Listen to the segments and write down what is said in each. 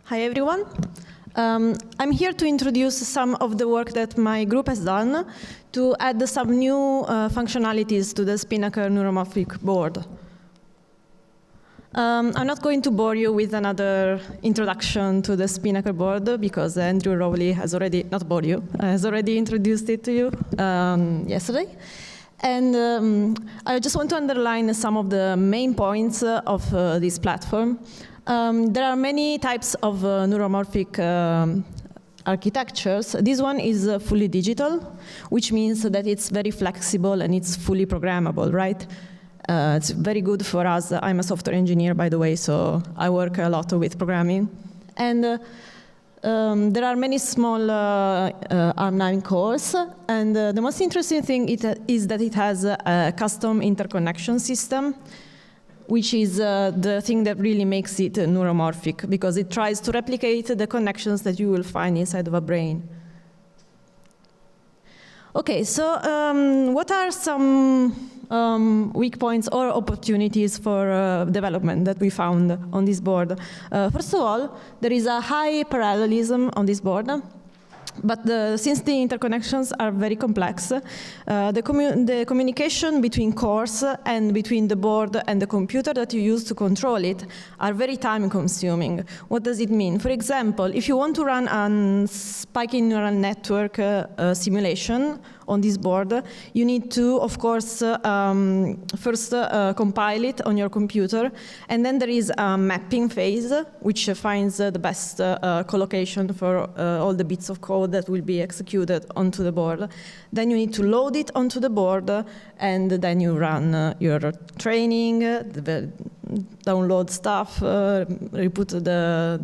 Hi everyone. I'm here to introduce some of the work that my group has done to add some new functionalities to the SpiNNaker neuromorphic board. I'm not going to bore you with another introduction to the SpiNNaker board because Andrew Rowley has already, not bored you, has already introduced it to you yesterday. And I just want to underline some of the main points of this platform. There are many types of neuromorphic architectures. This one is fully digital, which means that it's very flexible and it's fully programmable, right? It's very good for us. I'm a software engineer, by the way, so I work a lot with programming. And there are many small ARM9 cores, and the most interesting thing is that it has a custom interconnection system, which is the thing that really makes it neuromorphic, because it tries to replicate the connections that you will find inside of a brain. Okay, so what are some weak points or opportunities for development that we found on this board? First of all, there is a high parallelism on this board. But since the interconnections are very complex, the communication between cores and between the board and the computer that you use to control it are very time-consuming. What does it mean? For example, if you want to run a spiking neural network simulation on this board, you need to, of course, first compile it on your computer, and then there is a mapping phase, which finds the best collocation for all the bits of code that will be executed onto the board. Then you need to load it onto the board, and then you run your training, download stuff, re-put the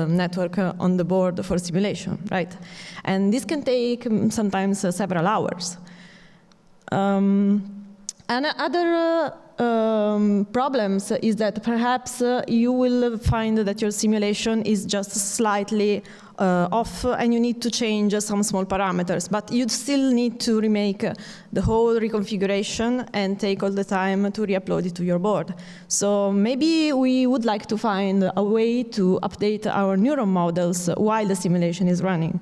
network on the board for simulation, right? And this can take sometimes several hours. And other problems is that perhaps you will find that your simulation is just slightly off and you need to change some small parameters, but you still need to remake the whole reconfiguration and take all the time to re-upload it to your board. So maybe we would like to find a way to update our neuron models while the simulation is running.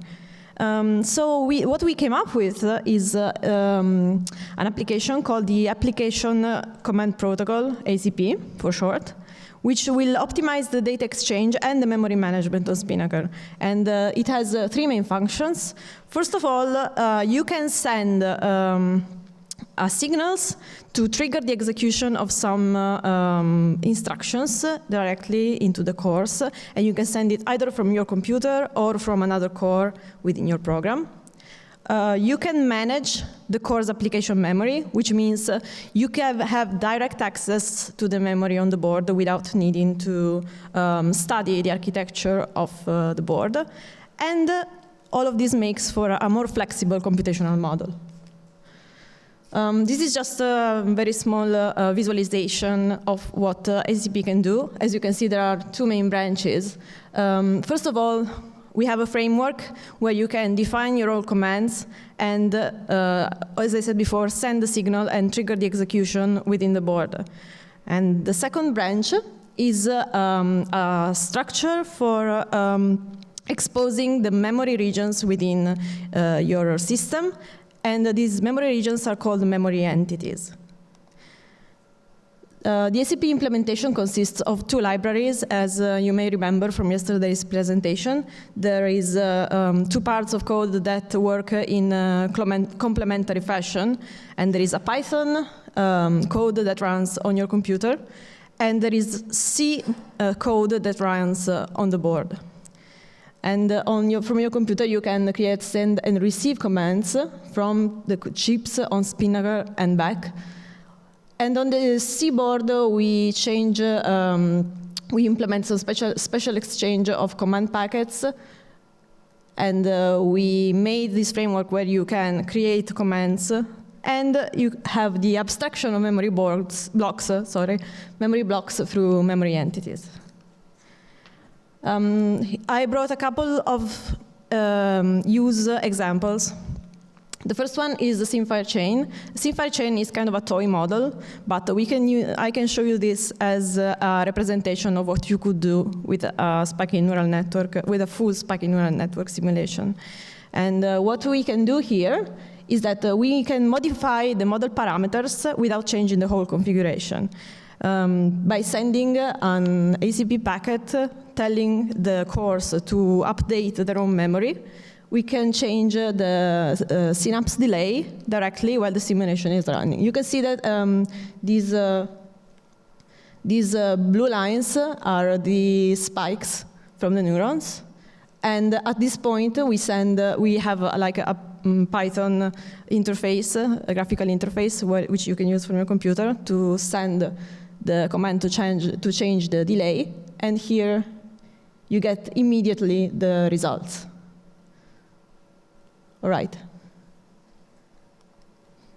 So what we came up with is an application called the Application Command Protocol, ACP for short, which will optimize the data exchange and the memory management of SpiNNaker. And it has three main functions. First of all, you can send signals to trigger the execution of some instructions directly into the cores, and you can send it either from your computer or from another core within your program. You can manage the core's application memory, which means you can have direct access to the memory on the board without needing to study the architecture of the board. And all of this makes for a more flexible computational model. This is just a very small visualization of what ACP can do. As you can see, there are two main branches. First of all, we have a framework where you can define your own commands and, as I said before, send the signal and trigger the execution within the board. And the second branch is a structure for exposing the memory regions within your system. And these memory regions are called memory entities. The ACP implementation consists of two libraries, as you may remember from yesterday's presentation. There is two parts of code that work in complementary fashion, and there is a Python code that runs on your computer, and there is C code that runs on the board. And from your computer, you can create, send, and receive commands from the chips on SpiNNaker and back. And on the C board, we change, we implement some special exchange of command packets. And we made this framework where you can create commands, and you have the abstraction of memory blocks through memory entities. I brought a couple of use examples The first one is the SimFire chain. SimFire chain is kind of a toy model, but I can show you this as a representation of what you could do with a spiky neural network, with a full spiky neural network simulation. And what we can do here is that we can modify the model parameters without changing the whole configuration. By sending an ACP packet telling the cores to update their own memory, we can change the synapse delay directly while the simulation is running. You can see that these blue lines are the spikes from the neurons. And at this point, we have like a Python interface, a graphical interface, which you can use from your computer to send the command to change the delay. And here, you get immediately the results. All right.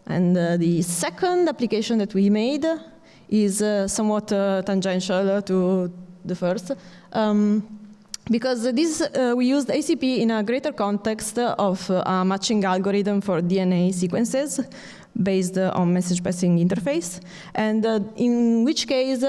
And the second application that we made is somewhat tangential to the first. Because we used ACP in a greater context of a matching algorithm for DNA sequences based on message passing interface. And in which case,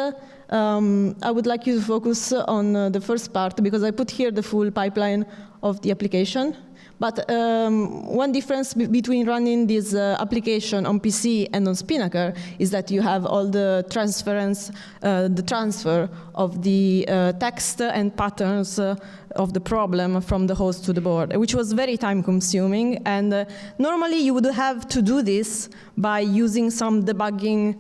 I would like you to focus on the first part, because I put here the full pipeline of the application. But one difference between running this application on PC and on SpiNNaker is that you have all the transfer of the text and patterns of the problem from the host to the board, which was very time-consuming. And normally, you would have to do this by using some debugging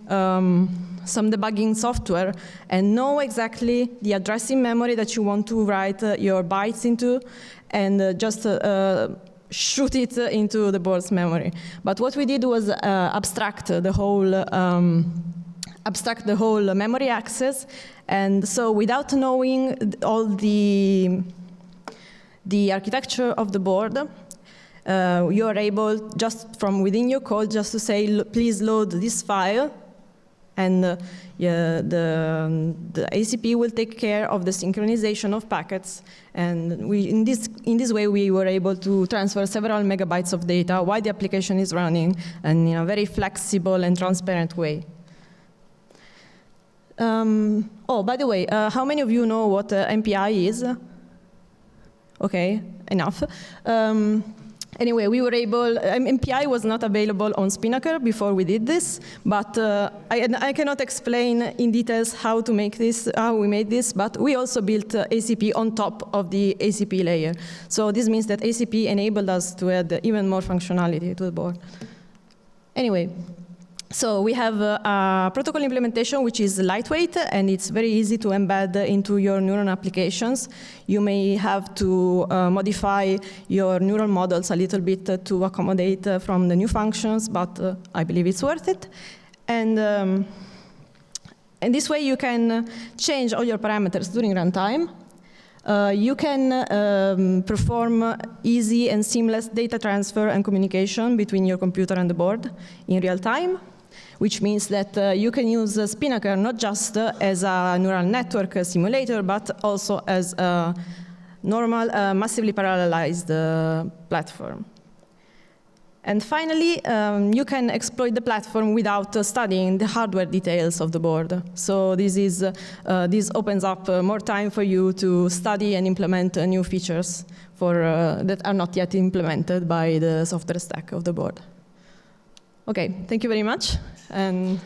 software and know exactly the addressing memory that you want to write your bytes into, and just shoot it into the board's memory. But what we did was abstract the whole memory access, and so without knowing all the architecture of the board, you are able, just from within your code, just to say, please load this file, and the ACP will take care of the synchronization of packets. And in this way, we were able to transfer several megabytes of data while the application is running, and in a very flexible and transparent way. Oh, by the way, how many of you know what MPI is? Okay, enough. Anyway, we were able, MPI was not available on SpiNNaker before we did this, but I cannot explain in details how we made this, but we also built ACP on top of the ACP layer. So this means that ACP enabled us to add even more functionality to the board. Anyway, so we have a protocol implementation which is lightweight, and it's very easy to embed into your neuron applications. You may have to modify your neural models a little bit to accommodate from the new functions, but I believe it's worth it. And this way you can change all your parameters during runtime. You can perform easy and seamless data transfer and communication between your computer and the board in real time, which means that you can use SpiNNaker not just as a neural network simulator, but also as a normal, massively parallelized platform. And finally, you can exploit the platform without studying the hardware details of the board. So this opens up more time for you to study and implement new features that are not yet implemented by the software stack of the board. Okay, thank you very much. And